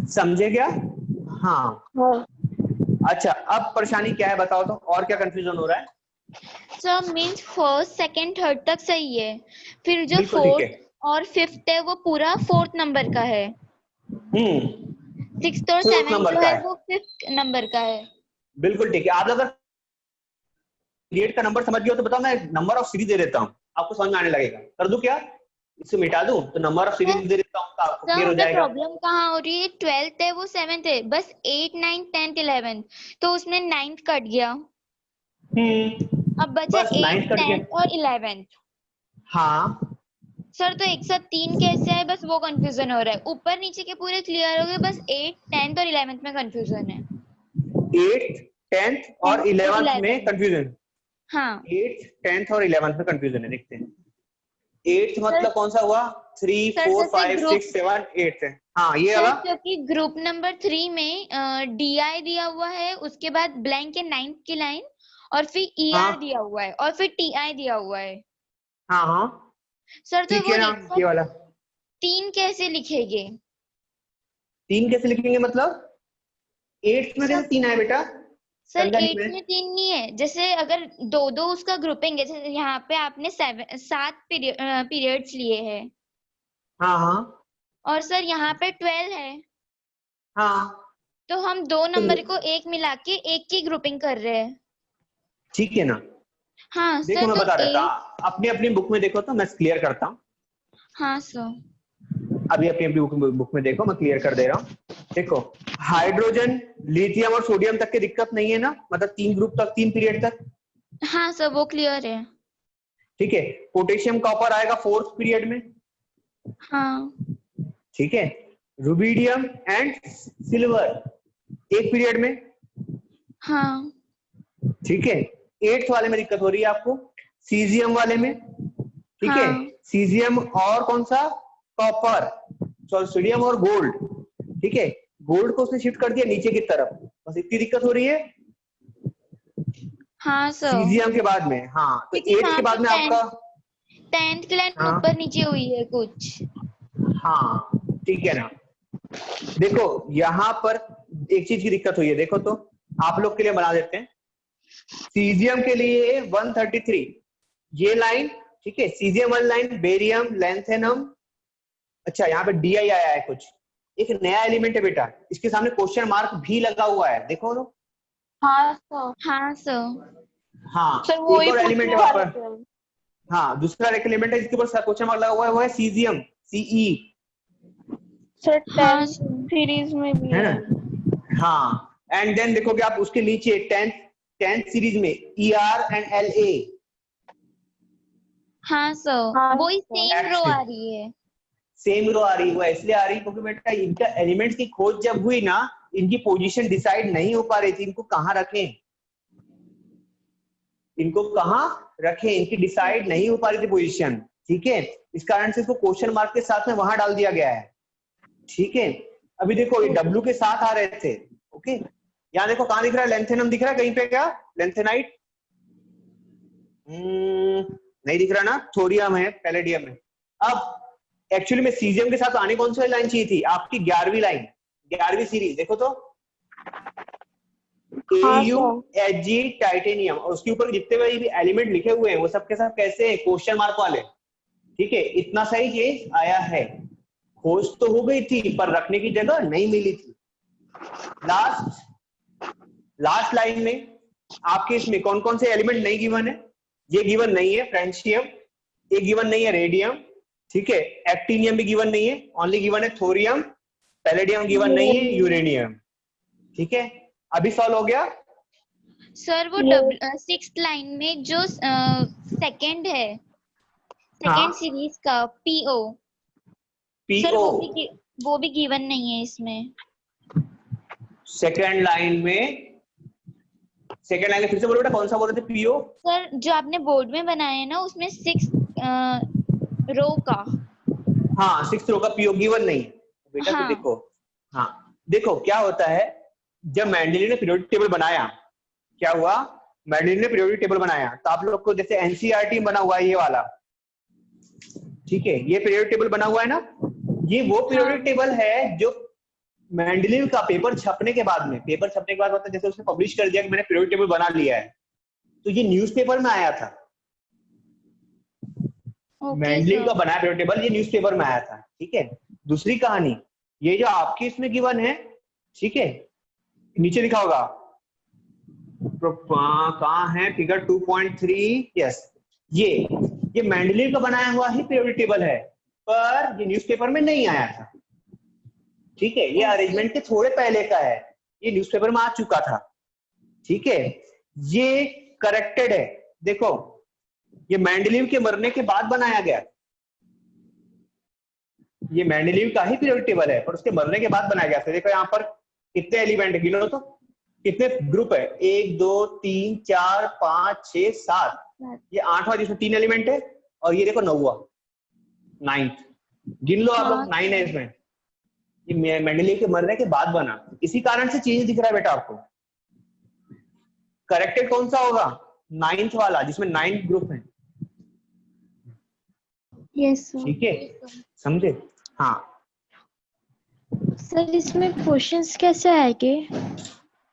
समझे क्या। हाँ हाँ। अच्छा, अब परेशानी क्या है बताओ तो, और क्या कंफ्यूजन हो रहा है। Sir means first second third तक सही है, फिर जो बिल्कुल ठीक है, 4th और 5th है वो पूरा 4th नंबर का है, 6th और 4th 7th नंबर जो का है है, वो 5th नंबर का है। बिल्कुल ठीक है। आप अगर पीरियड का नंबर समझ गए हो तो बताओ, मैं नंबर ऑफ सीरीज दे देता हूँ, आपको समझ में आने लगेगा, कर दूं क्या, इसको मिटा दूं तो नंबर ऑफ सीरीज दे देता हूँ, तो आपको क्लियर हो सर जाएगा। प्रॉब्लम कहाँ हो रही है, 12th है वो 7th है, बस 8 9 10th 11th, तो उसमें 9th कट गया, अब बचा बस 8 9th कट 10th गया, और 11th। हाँ सर तो एक साथ 3 कैसे है, बस वो कंफ्यूजन हो रहा है। ऊपर नीचे के पूरे क्लियर हो गए, बस 8, 10th और 11th में कंफ्यूजन है। 8th 10th और 10th और 11th में 11th। कंफ्यूजन। हाँ 8th 10th और 11th में कंफ्यूजन है, देखते हैं। 8th sir. मतलब कौन सा हुआ? 3 सर 4 जैसे 5 ग्रुप 6 7 8 है। हाँ ये सर वाला। क्योंकि ग्रुप नंबर 3 में DI दिया हुआ है, उसके बाद ब्लैंक है 9th की लाइन, और फिर ER हाँ दिया हुआ है, और फिर TI दिया हुआ है। हाँ हाँ सर तो ठीक वो है ना, एक साथ ये वाला। 3 कैसे लिखेंगे? 3 कैसे लिखेंगे मतलब? 8th में कैसे सर 3 आए बेटा? सर समझा नहीं 8 मैं। में 3 नहीं है, जैसे अगर दो दो उसका ग्रुपिंग है, जैसे यहाँ पे आपने 7 पीरियड्स लिए हैं, हाँ हाँ और सर यहाँ पे 12 है, हाँ तो हम दो तो नंबर को एक मिला के एक की ग्रुपिंग कर रहे हैं। ठीक है ना। हाँ देखो सर मैं तो बता रहा था, 8। अपनी अपनी बुक में देखो तो मैं क्लियर करता हूँ। हाँ सर। अभी अपनी अपनी बुक में देखो, मैं क्लियर कर दे रहा हूँ। देखो, हाइड्रोजन लिथियम और सोडियम तक की दिक्कत नहीं है ना, मतलब 3 ग्रुप तक 3 पीरियड तक। हाँ सर वो क्लियर है। ठीक है। पोटेशियम कॉपर आएगा 4th पीरियड में। हाँ ठीक है। रुबिडियम एंड सिल्वर 1 पीरियड में। हाँ ठीक है। 8th वाले में दिक्कत हो रही है आपको, सीजियम वाले में। ठीक है। हाँ सीजियम और कौन सा? कॉपर, सोडियम और गोल्ड। ठीक है। गोल्ड को उसने शिफ्ट कर दिया नीचे की तरफ, बस इतनी दिक्कत हो रही है हाँ सर, सीजियम के बाद में। हाँ तो क्योंकि 8th वहां के पे बाद में आपका। 10th की लाइन हाँ ऊपर नीचे हुई है कुछ। हाँ ठीक है ना। देखो यहाँ पर एक चीज की दिक्कत हुई है, देखो तो आप लोग के लिए बना देते हैं। सीजियम के लिए 133 ये लाइन। ठीक है। सीजियम वाली लाइन, बेरियम, लैंथेनम। अच्छा यहाँ पे DI आया है कुछ, एक नया एलिमेंट है बेटा, इसके सामने क्वेश्चन मार्क भी लगा हुआ है, देखो ना। हाँ सर। हाँ सर। हाँ सर वो एक ही और एलिमेंट पूछने है वहां वाले पर। थे हम। हाँ दूसरा एलिमेंट है जिसके ऊपर क्वेश्चन मार्क लगा हुआ है, वो है सीजियम, CE। सर हाँ 10th सर। सीरीज में भी है है। ना। हाँ एंड देन देखोगे आप उसके नीचे 10th सीरीज में ER एंड LA। हाँ सर हाँ वही सर। सेम रो आ रही है। सेम रो आ रही है, वो इसलिए आ रही है क्योंकि बेटा इनका एलिमेंट्स की खोज जब हुई ना, इनकी पोजीशन डिसाइड नहीं हो पा रही थी, इनको कहाँ रखें, इनको कहाँ रखें, इनकी डिसाइड नहीं हो पा रही थी पोजीशन। ठीक है। इस कारण से इसको क्वेश्चन मार्क के साथ में वहां डाल दिया गया है। ठीक है। अभी देखो ये W के साथ आ रहे थे। ओके। यहाँ देखो कहाँ दिख रहा है, लेंथेनम दिख रहा है कहीं पे क्या? लेंथेनाइट नहीं दिख रहा ना, थोरियम है, पैलेडियम है। अब एक्चुअली में सीजियम के साथ आने कौन सी लाइन चाहिए थी आपकी? 11वीं लाइन, 11वीं सीरीज देखो तो, हाँ AU सर। HG टाइटेनियम, और उसके ऊपर जितने भी एलिमेंट लिखे हुए हैं वो सब के सब कैसे हैं? क्वेश्चन मार्क वाले। ठीक है। इतना सही चेंज आया है, खोज तो हो गई थी पर रखने की जगह नहीं मिली थी। लास्ट लाइन में आपके इसमें कौन कौन से एलिमेंट नहीं गिवन है? ये गिवन नहीं है फ्रेंशियम, ये गिवन नहीं है रेडियम। ठीक है। एक्टिनियम भी गिवन नहीं है, ओनली गिवन है थोरियम, पैलेडियम गिवन नहीं है, यूरेनियम। ठीक है। अभी सॉल्व हो गया। सर वो ये 6th लाइन में जो सेकंड है, हाँ सेकंड सीरीज का PO, सर PO वो भी गिवन नहीं है इसमें। सेकेंड लाइन में, सेकेंड लाइन में फिर से बोलो बेटा, कौन सा बोल रहे थे? PO सर जो आपने बोर्ड में बनाया है ना, उसमें 6th रो का। हाँ 6th रो का PO गिवन नहीं बेटा। तो हाँ देखो, हाँ देखो क्या होता है, जब मेंडलीव ने पीरियोडिक टेबल बनाया, क्या हुआ? मेंडलीव ने पीरियोडिक टेबल बनाया तो आप लोग को जैसे NCERT बना हुआ है ये वाला, ठीक है, ये पीरियोडिक टेबल बना हुआ है ना, ये वो पीरियोडिक हाँ टेबल है जो मेंडलीव का पेपर छपने के बाद में, पेपर छपने के बाद मतलब जैसे उसने पब्लिश कर दिया कि मैंने पीरियोडिक टेबल बना लिया है, तो ये न्यूज़पेपर में आया था। Okay Mendeleev sir. का बनाया पीरियोडिक टेबल, ये न्यूज़पेपर में आया था। ठीक है। दूसरी कहानी, ये जो आपकी इसमें गिवन है, ठीक है, नीचे लिखा होगा, कहाँ है फिगर 2.3, यस, ये मेंडलीव का बनाया हुआ ही पीरियोडिक टेबल है, पर ये न्यूज़पेपर में नहीं आया था। ठीक है। ये ओके। अरेंजमेंट के थोड़े पहले का है, ये न्यूज़पेपर में आ चुका था। ठीक है। ये करेक्टेड है, देखो ये मेंडलीव के मरने के बाद बनाया गया। ये मेंडलीव का ही पीरियोडिक टेबल है, पर उसके मरने के बाद बनाया गया था। देखो यहाँ पर कितने एलिमेंट गिनो तो, कितने ग्रुप है, 1 2 3 4 5 6 7, ये 8वां जिसमें 3 एलिमेंट है, और ये देखो 9वां 9th, गिन लो आप लोग 9 है इसमें। ये मेंडलीव के मरने के बाद बना, इसी कारण से चेंज दिख रहा है बेटा आपको। करेक्टेड कौन सा होगा, 9th वाला जिसमें 9 ग्रुप है। यस ठीक है, समझे? हाँ सर, इसमें क्वेश्चंस कैसे आएंगे?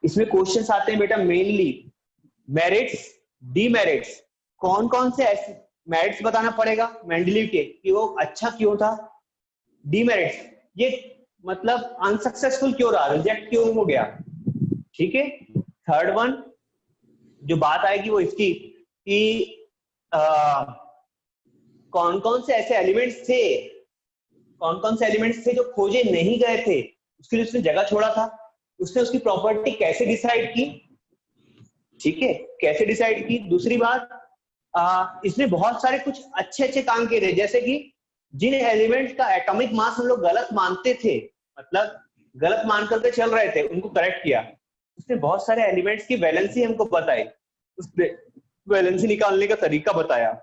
इसमें क्वेश्चंस आते हैं बेटा मेनली मेरिट्स, डीमेरिट्स, कौन कौन से ऐसे मेरिट्स बताना पड़ेगा मेंडलीव के कि वो अच्छा क्यों था, डीमेरिट्स ये मतलब अनसक्सेसफुल क्यों रहा, रिजेक्ट क्यों हो गया। ठीक है, थर्ड वन जो बात आएगी वो इसकी कि कौन कौन से ऐसे एलिमेंट्स थे, कौन कौन से एलिमेंट्स थे जो खोजे नहीं गए थे, उसके लिए उसने जगह छोड़ा था, उसने उसकी प्रॉपर्टी कैसे डिसाइड की। ठीक है, कैसे डिसाइड की। दूसरी बात इसने बहुत सारे कुछ अच्छे अच्छे काम किए थे, जैसे कि जिन एलिमेंट्स का एटॉमिक मास हम लोग गलत मानते थे, मतलब गलत मान करके चल रहे थे, उनको करेक्ट किया। उसने बहुत सारे एलिमेंट्स की वैलेंसी हमको बताई, उसने वैलेंसी निकालने का तरीका बताया।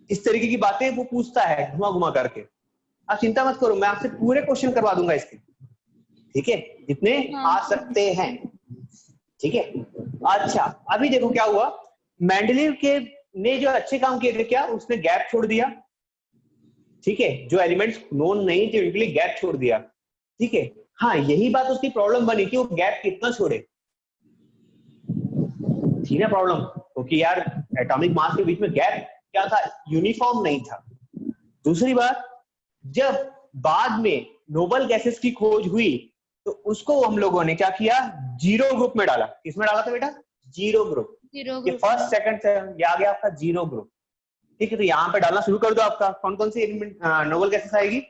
इस तरीके की बातें वो पूछता है घुमा घुमा करके। आप चिंता मत करो, मैं आपसे पूरे क्वेश्चन करवा दूंगा इसके, ठीक है, जितने आ सकते हैं। ठीक है, अच्छा अभी देखो क्या हुआ, मेंडलीव के ने जो अच्छे काम किए थे, क्या उसने गैप छोड़ दिया। ठीक है, जो एलिमेंट्स नोन नहीं थे उनके लिए गैप छोड़ दिया। ठीक है, हाँ यही बात उसकी प्रॉब्लम बनी कि वो गैप कितना छोड़े, थी ना प्रॉब्लम, क्योंकि यार एटॉमिक मास के बीच में गैप क्या था, यूनिफॉर्म नहीं था। दूसरी बात, जब बाद में नोबल गैसेस की खोज हुई तो उसको हम लोगों ने क्या किया, जीरो ग्रुप में डाला। किसमें डाला था बेटा, जीरो ग्रुप। ये फर्स्ट सेकंड से ये आ गया आपका जीरो ग्रुप। ठीक है, तो यहाँ पे डालना शुरू कर दो। आपका कौन कौन सी एलिमेंट नोबल गैसेस आएगी,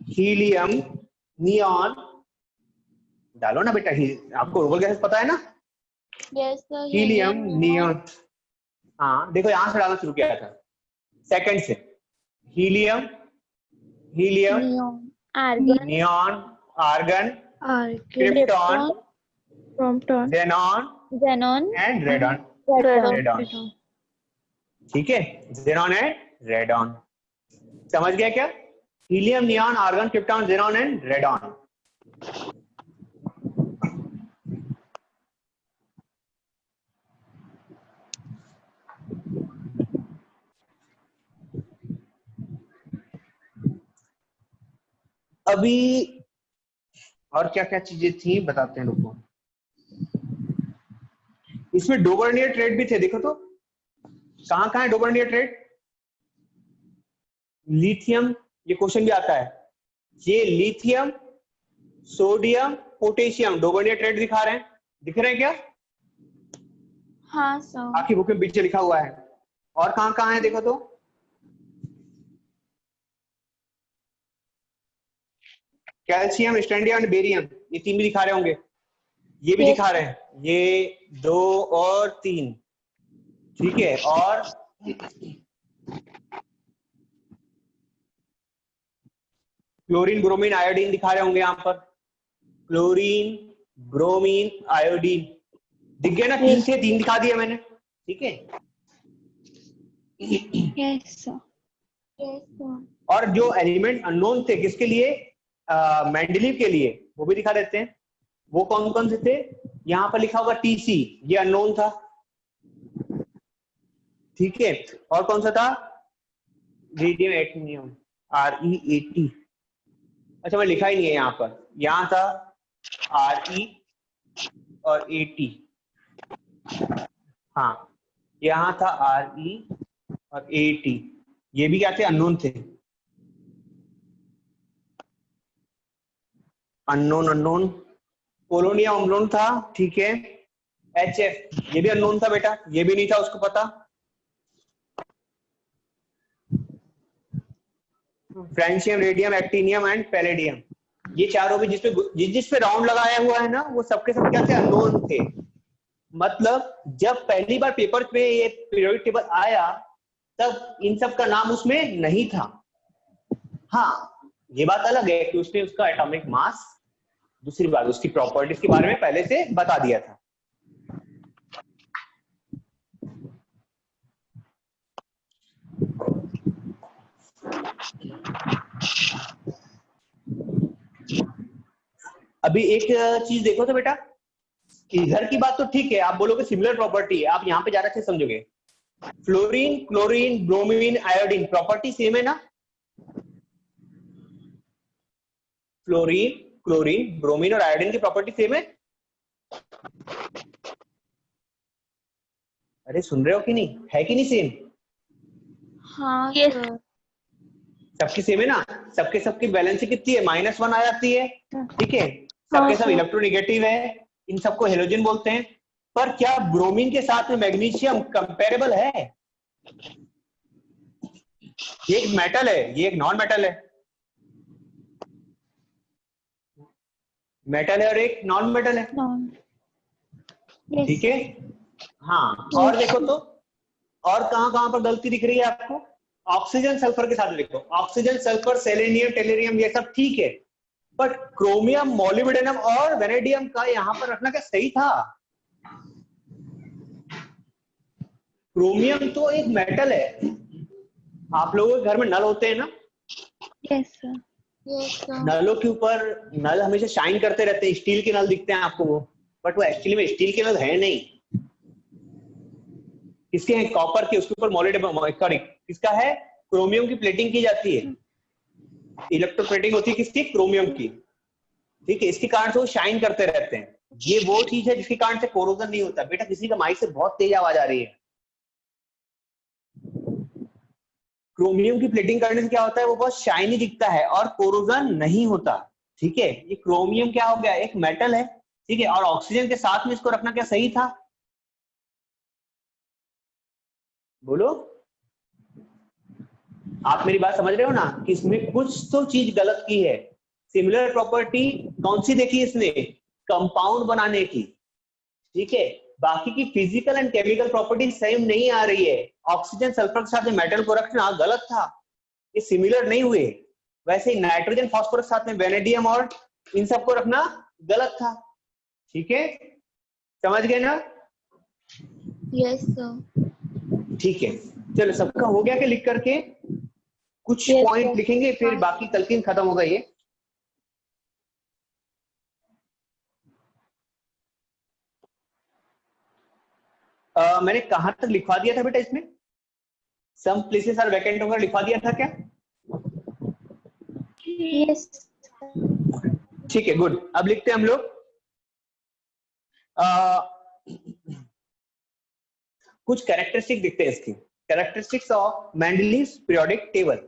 हीलियम, नियॉन, डालो ना बेटा, आपको नोबल गैसेस पता है ना। यस सर, हीलियम, नियॉन, हाँ देखो यहां से डालना शुरू किया था सेकंड से, helium, argon, neon, argon, krypton, xenon and radon. ठीक है, xenon एंड रेडॉन, समझ गया क्या, helium, neon, argon, krypton, xenon and radon. अभी और क्या क्या चीजें थी बताते हैं रुको। इसमें डोबर्नियर ट्रेड भी थे, देखो तो कहां कहां है डोबर्नियर ट्रेड। लिथियम, ये क्वेश्चन भी आता है, ये लिथियम, सोडियम, पोटेशियम डोबर्नियर ट्रेड दिखा रहे हैं, दिख रहे हैं क्या। हाँ सर, आपकी बुक में पीछे लिखा हुआ है। और कहां कहां है देखो तो, कैल्शियम, स्ट्रैंडियम एंड बेरियम, ये तीन भी दिखा रहे होंगे, ये भी दिखा रहे हैं, ये 2 और 3। ठीक है, और क्लोरीन, ब्रोमीन, आयोडीन दिखा रहे होंगे यहाँ पर, क्लोरीन, ब्रोमीन, आयोडीन दिख गया ना, 3 थे 3 दिखा दिया मैंने। ठीक है, यस सर, और जो एलिमेंट अननोन थे किसके लिए, मेंडलीव के लिए, वो भी दिखा देते हैं। वो कौन कौन से थे, यहाँ पर लिखा होगा टीसी, ये अननोन था। ठीक है, और कौन सा था, रेडियम एटनियम, RE80। अच्छा मैं लिखा ही नहीं है यहाँ पर, यहाँ था RE और 80, हाँ यहाँ था RE और 80, ये भी क्या थे, अननोन थे, अननोन। पोलोनियम अननोन था। ठीक है, HF ये भी अननोन था बेटा, ये भी नहीं था उसको पता। Francium, radium, actinium and palladium, ये चारों भी जिस पे राउंड लगाया हुआ है ना, वो सबके सब क्या थे, अननोन थे। मतलब जब पहली बार पेपर में ये पीरियोडिक टेबल आया तब इन सब का नाम उसमें नहीं था, हाँ, ये बात अलग है कि उसने उसका एटॉमिक मास, दूसरी बात उसकी प्रॉपर्टीज के बारे में पहले से बता दिया था। अभी एक चीज देखो तो बेटा, इधर की बात तो ठीक है, आप बोलोगे सिमिलर प्रॉपर्टी है, आप यहाँ पे ज्यादा अच्छे समझोगे। Fluorine, chlorine, bromine, iodine property same है ना? फ्लोरीन, क्लोरीन, ब्रोमीन और आयोडीन की प्रॉपर्टी सेम है? अरे सुन रहे हो कि नहीं, है कि नहीं सेम? हाँ Yes. सर। सबकी सेम है ना? सबके सबकी बैलेंसी कितनी है? -1 आ जाती है, ठीक है? हाँ सबके सब सर। इलेक्ट्रोनेगेटिव है, इन सबको हेलोजन बोलते हैं। पर क्या ब्रोमीन के साथ में मैग्नीशियम कंपेरेबल है? ये एक मेटल है, ये एक नॉन मेटल है। मेटल है और एक नॉन मेटल है, ठीक है? हाँ, और देखो तो, और कहां कहां पर गलती दिख रही है आपको? ऑक्सीजन सल्फर के साथ देखो, ऑक्सीजन सल्फर सेलेनियम टेलेरियम ये सब ठीक है, बट क्रोमियम मोलिब्डेनम और वेनेडियम का यहां पर रखना क्या सही था? क्रोमियम तो एक मेटल है। आप लोगों के घर में नल होते हैं ना? Yes sir. Yes sir. नलों के ऊपर नल हमेशा शाइन करते रहते हैं, स्टील के नल दिखते हैं आपको वो, बट वो एक्चुअली में स्टील के नल है नहीं। किसके हैं? कॉपर के, उसके ऊपर मोलिब्डेनम, सॉरी किसका है? क्रोमियम की प्लेटिंग की जाती है। इलेक्ट्रोप्लेटिंग होती है किसकी? क्रोमियम की, ठीक है? इसके कारण से वो शाइन करते रहते हैं। ये वो चीज है जिसके कारण से कोरोजन नहीं होता। बेटा किसी का माइक से बहुत तेज आवाज आ रही है। क्रोमियम की प्लेटिंग करने से क्या होता है? वो बहुत शाइनी दिखता है और कोरोजन नहीं होता, ठीक है? ये क्रोमियम क्या हो गया? एक मेटल है, ठीक है? और ऑक्सीजन के साथ में इसको रखना क्या सही था? बोलो, आप मेरी बात समझ रहे हो ना कि इसमें कुछ तो चीज गलत की है। सिमिलर प्रॉपर्टी कौन सी देखी इसने? कंपाउंड बनाने की, ठीक है? बाकी की physical and chemical property same नहीं आ रही है। ऑक्सीजन सल्फर के साथ में मेटल को रखना गलत था, ये सिमिलर नहीं हुए। वैसे ही नाइट्रोजन फास्फोरस साथ में वेनेडियम और इन सबको रखना गलत था, ठीक है? समझ गए ना? Yes sir. ठीक है, चलो सबका हो गया क्या लिख करके? कुछ Yes, पॉइंट sir. लिखेंगे फिर बाकी तलकीन खत्म होगा ये। मैंने कहां तक लिखवा दिया था बेटा इसमें? सम प्लेसेस आर वैकेंट होगा, लिखवा दिया था क्या? यस। ठीक है, गुड। अब लिखते हैं हम लोग कुछ कैरेक्टरिस्टिक दिखते हैं इसकी। Characteristics of Mendeleev's periodic table,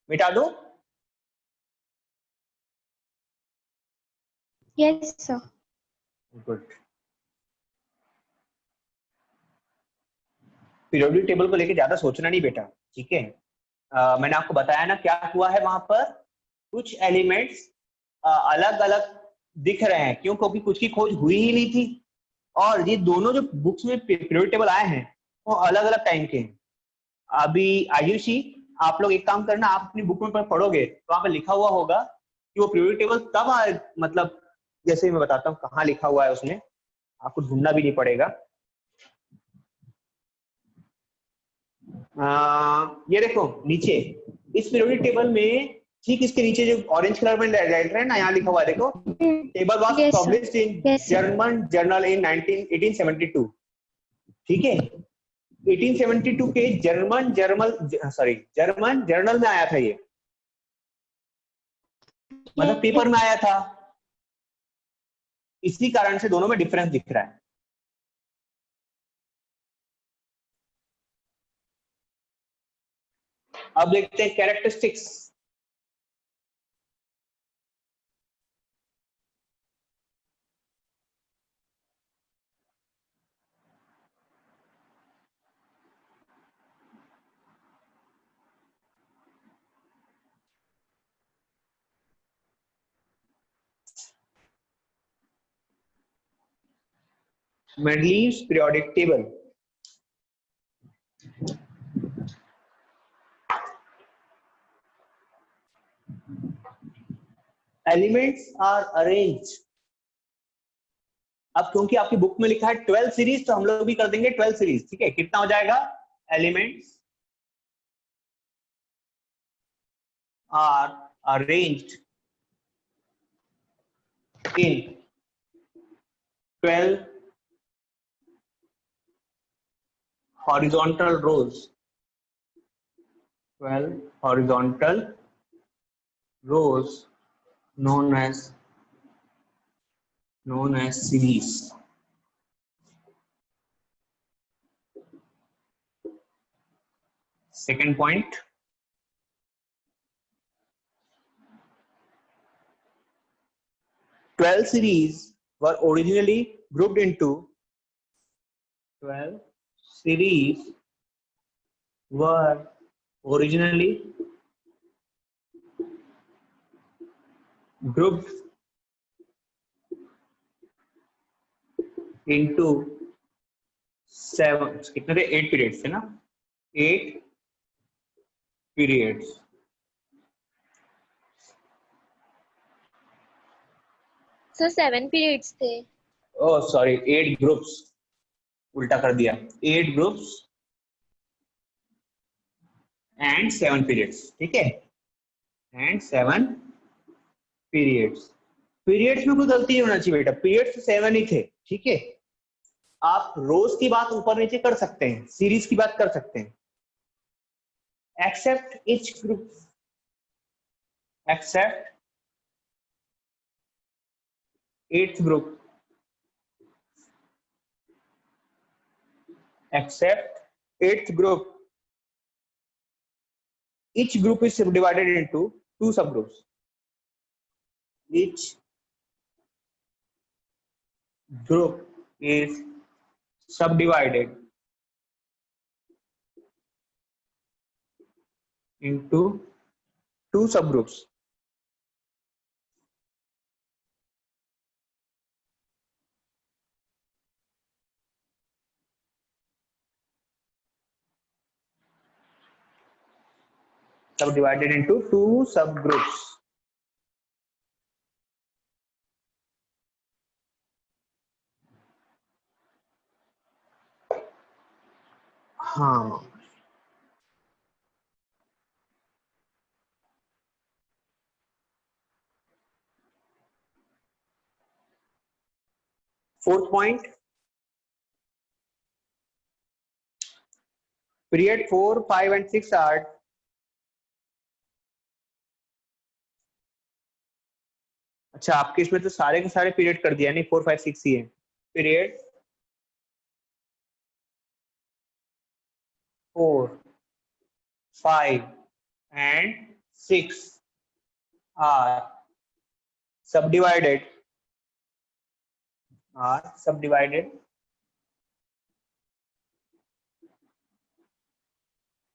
मिटा दो। Yes sir. Good. Periodic table को लेके ज्यादा सोचना नहीं बेटा, ठीक है? मैंने आपको बताया ना क्या हुआ है वहां पर। कुछ एलिमेंट्स अलग अलग दिख रहे हैं, क्यों? क्योंकि कुछ की खोज हुई ही नहीं थी। और ये दोनों जो बुक्स में पीरियोडिक टेबल आए हैं वो अलग अलग टाइम के हैं। अभी आयुषी, आप लोग एक काम करना, आप अपनी बुक में पढ़ोगे तो वहां पर लिखा हुआ होगा कि वो पीरियोडिक टेबल तब आए, मतलब जैसे मैं बताता हूँ कहाँ लिखा हुआ है, उसमें आपको ढूंढना भी नहीं पड़ेगा। ये देखो नीचे इस पीरियोडिक टेबल में, ठीक इसके नीचे जो ऑरेंज कलर में लाइट है ना, यहाँ लिखा हुआ है देखो, table was Yes, sir. Published in Yes, sir. German journal in 1872, ठीक है? 1872 के जर्मन जर्नल में आया था ये, मतलब पेपर में आया था। इसी कारण से दोनों में डिफरेंस दिख रहा है। अब देखते हैं characteristics. Mendeleev's periodic table. Elements are arrange. अब क्योंकि आपकी बुक में लिखा है 12 सीरीज, तो हम लोग भी कर देंगे 12 सीरीज। ठीक है, कितना हो जाएगा? Elements are arranged in 12 horizontal rows, 12 horizontal rows known as series. Second point, twelve series were originally grouped into 12 series were originally grouped into 7, कितने थे? 8 periods थे ना, 8 periods. सर 7 पीरियड्स थे। Oh sorry, 8 groups, उल्टा कर दिया, 8 groups and 7 periods. ठीक है, and 7 periods. periods में कोई गलती नहीं होना चाहिए बेटा, periods तो 7 ही थे। ठीक है, आप रोज की बात ऊपर नीचे कर सकते हैं, सीरीज की बात कर सकते हैं। Except each group, except 8th group, except 8th group, each group is subdivided into 2 subgroups. Each group is subdivided into 2 subgroups. Subdivided into 2 subgroups. हाँ, fourth point, period 4, 5 and 6 are अच्छा, आपके इसमें तो सारे के सारे पीरियड कर दिया, नहीं 4, 5, 6 ही है। Period 4, 5 and 6 are subdivided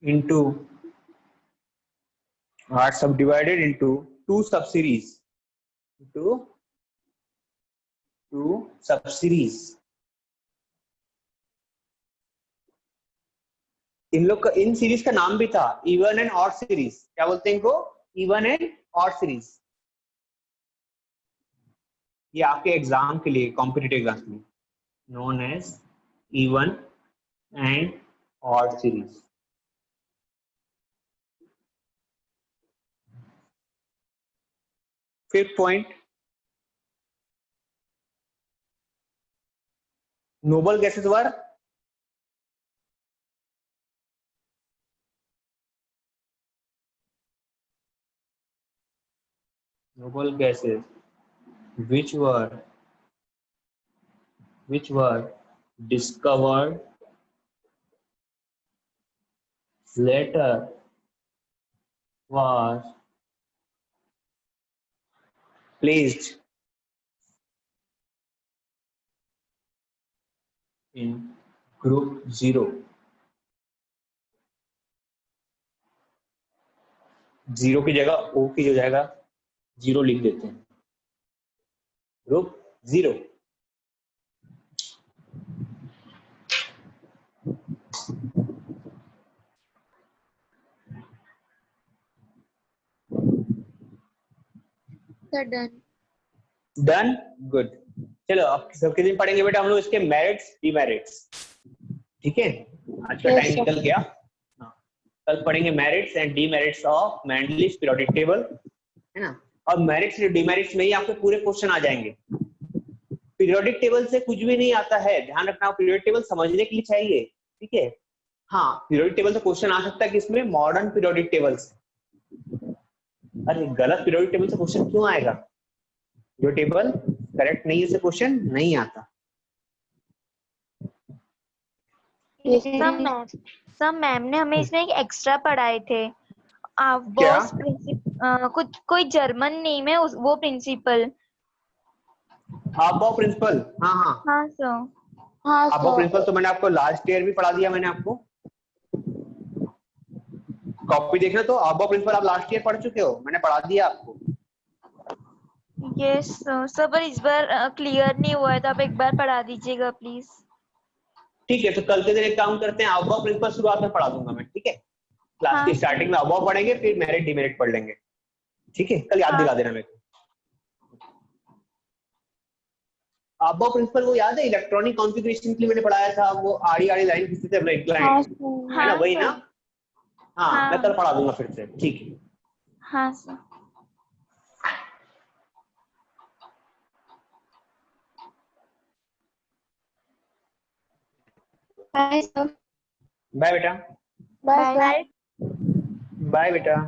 into 2 subseries, into 2 subseries. इन लोग का, इन सीरीज का नाम भी था इवन एंड ऑड सीरीज। क्या बोलते हैं इनको? Even and odd series. ये आपके एग्जाम के लिए, कॉम्पिटिटिव एग्जाम के लिए, known as even and odd series. Fifth point, noble gases were which were discovered later was placed in group 0. 0 की जगह O की जो जाएगा 0 लिख देते हैं, group 0। Sir done. Done, good. चलो अब सबके दिन पढ़ेंगे बेटा हम लोग इसके मेरिट्स डिमेरिट्स, ठीक है। आज का Yes, टाइम sir. निकल गया। हाँ, कल पढ़ेंगे merits and demerits of Mendeleev's periodic table, है ना। और मेरिट्स और डिमेरिट्स में ही आपके पूरे क्वेश्चन आ जाएंगे। पीरियोडिक टेबल से कुछ भी नहीं आता है, ध्यान रखना। पीरियोडिक टेबल समझने के लिए चाहिए, ठीक है। हाँ, पीरियोडिक टेबल से क्वेश्चन आ सकता है किसमें, मॉडर्न पीरियोडिक टेबल से। अरे गलत पीरियोडिक टेबल से क्वेश्चन क्यों आएगा, जो टेबल करेक्ट नहीं है उससे क्वेश्चन नहीं आता। Yes, सब मैम ने हमें इसमें एक एक्स्ट्रा पढ़ाए थे। क्या? बॉस प्रिंसिपल, कुछ कोई जर्मन नेम है वो प्रिंसिपल। हाबो प्रिंसिपल, हाँ हाँ। हाँ सर। हाँ हाबो sir. प्रिंसिपल तो मैंने आपको लास्ट ईयर भी पढ़ा दिया, मैंने आपको कॉपी देखना तो हाबो प्रिंसिपल आप लास्ट ईयर पढ़ चुके हो, मैंने पढ़ा दिया आपको। यस सर, पर इस बार क्लियर नहीं हुआ है तो आप एक बार पढ़ा दीजिएगा प्लीज। ठीक है, तो कल के दिन एक काम करते हैं, हाबो प्रिंसिपल शुरुआत में पढ़ा दूंगा मैं, ठीक है। क्लास हाँ की सर। स्टार्टिंग में हाबो पढ़ेंगे, फिर मेरिट डिमेरिट पढ़ लेंगे, ठीक है। कल याद हाँ दिला देना मेरे को। हाबो प्रिंसिपल वो याद है, इलेक्ट्रॉनिक कॉन्फ़िगरेशन के लिए मैंने पढ़ाया था, वो आड़ी आड़ी लाइन खींचते थे अपना हाँ इंक्लाइन, sir. है ना, हाँ वही सर। ना। हाँ, मैं हाँ कल पढ़ा दूंगा फिर से, ठीक है। हाँ सर। Bye sir. बाय बेटा। Bye sir. बाय। बाय बेटा।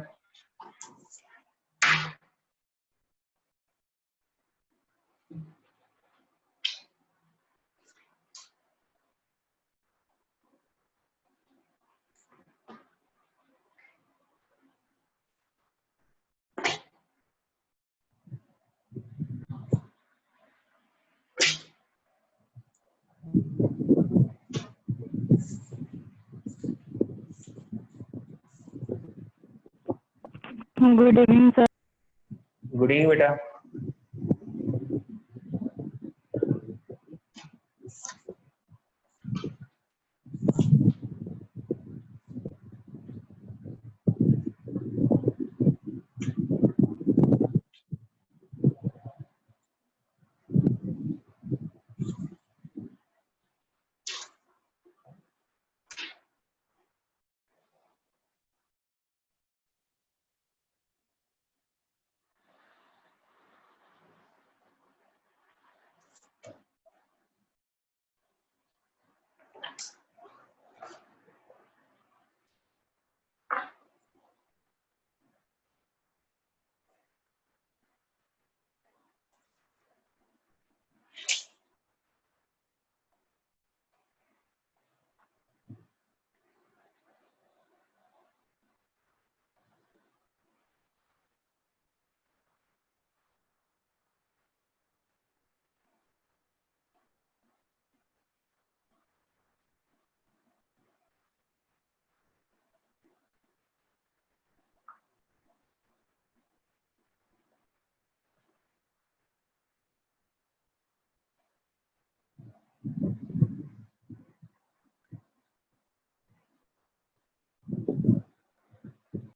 Good evening sir. Good evening बेटा।